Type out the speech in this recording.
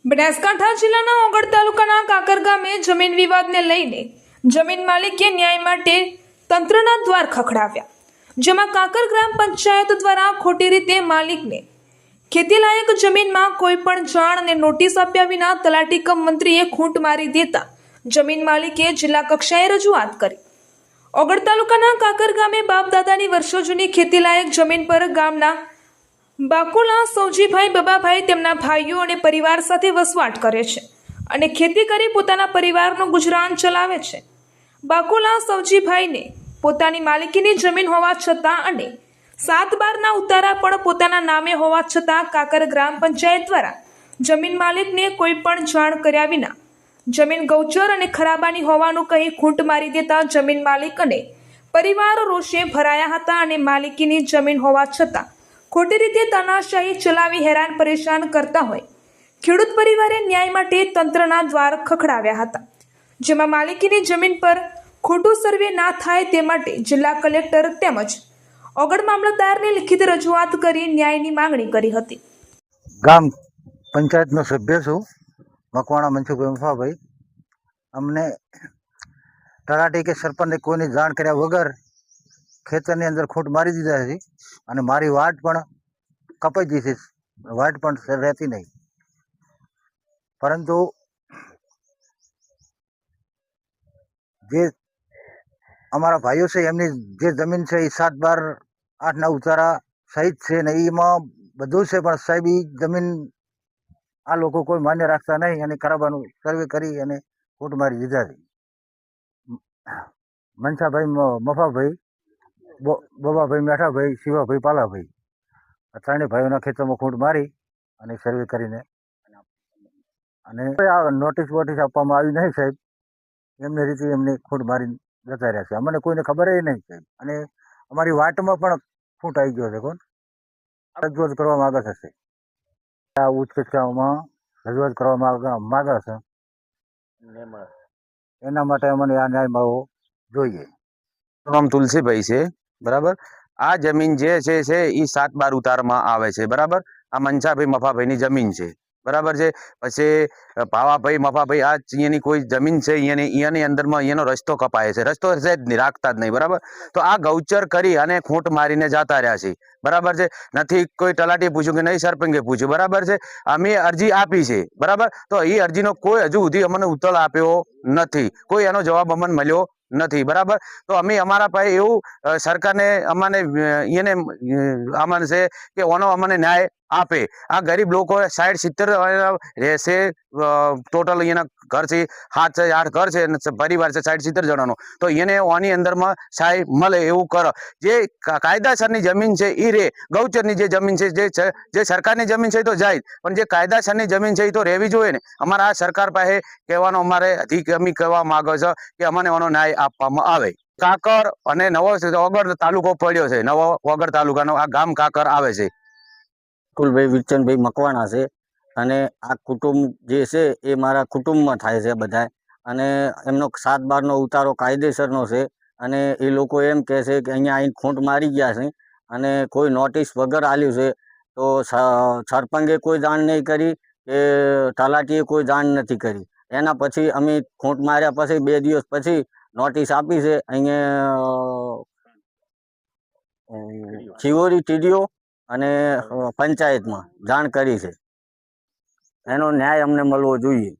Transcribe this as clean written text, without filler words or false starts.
બનાસકાંઠા જિલ્લાના ઓગળ તાલુકાના કાકર ગામે જમીન વિવાદને લઈને જમીન માલિકે ન્યાય માટે તંત્રના દ્વાર ખખડાવ્યા, જેમાં કાકર ગ્રામ પંચાયત દ્વારા ખોટી રીતે માલિકને ખેતીલાયક જમીનમાં કોઈ પણ જાણ અને નોટિસ આપ્યા વિના તલાટી કમ મંત્રીએ ખૂંટ મારી દેતા જમીન માલિકે જિલ્લા કક્ષાએ રજૂઆત કરી। ઓગળ તાલુકાના કાકર ગામે બાપ દાદાની વર્ષો જૂની ખેતીલાયક જમીન પર ગામના બાકુલા સૌજીભાઈ બબાભાઈ તેમના ભાઈઓ અને પરિવાર સાથે વસવાટ કરે છે અને ખેતી કરી પોતાના પરિવારનું ગુજરાન ચલાવે છે। બાકુલા સૌજીભાઈને પોતાની માલિકીની જમીન હોવા છતાં અને 7/12ના ઉતારા પણ પોતાના નામે હોવા છતાં કાકર ગ્રામ પંચાયત દ્વારા જમીન માલિકને કોઈ પણ જાણ કર્યા વિના જમીન ગૌચર અને ખરાબાની હોવાનું કહી ખૂંટ મારી દેતા જમીન માલિક અને પરિવાર રોષે ભરાયા હતા અને માલિકીની જમીન હોવા છતાં ખોટી રીતે તાનાશાહી ચલાવી હેરાન પરેશાન કરતા હોય ખેડૂત પરિવારે ન્યાય માટે તંત્રના દ્વાર ખખડાવ્યા હતા, જેમાં માલિકીની જમીન પર ખોટું સર્વે ના થાય તે માટે જિલ્લા કલેક્ટર તેમજ ઓગળ મામલતદારને લિખિત રજૂઆત કરી ન્યાયની માંગણી કરી હતી। ગામ પંચાયતનો સભ્ય છું, મકવાણા મનસુખભાઈ મફાભાઈ। અમને તલાટી કે સરપંચને કોઈની જાણ કર્યા વગર ખેતરની અંદર ખૂંટ મારી દીધા છે અને મારી વાટ પણ કપાઈ ગઈ છે, વાટ પણ રહેતી નહીં। પરંતુ જે અમારા ભાઈઓ છે એમની જે જમીન છે એ 7/12/8ના ઉતારા સહિત છે ને એમાં બધું છે, પણ સાહેબ એ જમીન આ લોકો કોઈ માન્ય રાખતા નહીં અને ખરાબાનું સર્વે કરી અને ખૂંટ મારી દીધા છે। મનસાભાઈ મફાભાઈ, બબાભાઈ મેઠાભાઈ, શિવાભાઈ પાલાભાઈ, આ ત્રણેય ભાઈઓના ખેતરમાં ખૂંટ મારી અને સર્વે કરીને અને આ નોટિસ વોટિસ આપવામાં આવી નહીં સાહેબ, એમની રીતે એમને ખૂંટ મારી જતા રહ્યા છે। અમને કોઈને ખબર નહીં સાહેબ, અને અમારી વાટમાં પણ ખૂંટ આવી ગયો છે। કોણ રજૂઆત કરવા માગે છે, આ ઉચ્ચ કક્ષાઓમાં રજૂઆત કરવા માગે છે, એના માટે અમને આ ન્યાય મળવો જોઈએ। નામ તુલસીભાઈ છે, બરાબર। આ જમીન જે છે એ 7/12 ઉતારમાં આવે છે, બરાબર। આ મનસાભાઈ મફાભાઈની જમીન છે, બરાબર છે। પછી ભાવાભાઈ મફાભાઈ આ અહીંયાની કોઈ જમીન છે, અહીંયાની અંદરમાં અહીંયાનો રસ્તો કપાય છે, રસ્તો છે રાખતા જ નહીં, બરાબર। તો આ ગૌચર કરી અને ખૂંટ મારીને જતા રહ્યા છે, બરાબર છે। નથી કોઈ તલાટીએ પૂછ્યું કે નહીં સરપંચે પૂછ્યું, બરાબર છે। અમે અરજી આપી છે, બરાબર। તો એ અરજીનો કોઈ હજુ સુધી અમને ઉત્તર આપ્યો નથી, કોઈ એનો જવાબ અમને મળ્યો નથી, બરાબર। તો અમે અમારા પાસે એવું સરકારને અમને એને આમાં છે કે ઓનો અમને ન્યાય આપે। આ ગરીબ લોકો 60-70 રહેશે, ટોટલ અહીંયાના ઘર છે 7-8 ઘર છે, પરિવાર છે 60-70 જણાનો, તો એને ઓની અંદરમાં સહાય મળે એવું કરો। જે કાયદાસરની જમીન છે એ રે, ગૌચરની જે જમીન છે, જે સરકારની જમીન છે તો જાય, પણ જે કાયદાસરની જમીન છે એ તો રહેવી જોઈએ ને। અમારા આ સરકાર પાસે કહેવાનો અમારે અધિકારી કહેવા માંગે છે કે અમને ઓનો ન્યાય આપવામાં આવે। કાકર અને નવો ઓગળ તાલુકો પડ્યો છે, નવો ઓગળ તાલુકાનો આ ગામ કાકર આવે છે। કુલભાઈ વિચનભાઈ મકવાણા છે અને આ કુટુંબ જે છે એ મારા કુટુંબમાં થાય છે બધા, અને એમનો 7/12નો ઉતારો કાયદેસરનો છે અને એ લોકો એમ કહે છે કે અહીંયા આવીને ખૂંટ મારી ગયા છે અને કોઈ નોટિસ વગર આલ્યું છે। તો સરપંચે કોઈ જાણ નહીં કરી કે તલાટીએ કોઈ જાણ નથી કરી। એના પછી અમે ખૂંટ માર્યા પછી 2 દિવસ પછી નોટિસ આપી છે અહીંયા શિવોરી ટીડીઓ અને પંચાયતમાં જાણ કરી છે, એનો ન્યાય અમને મળવો જોઈએ।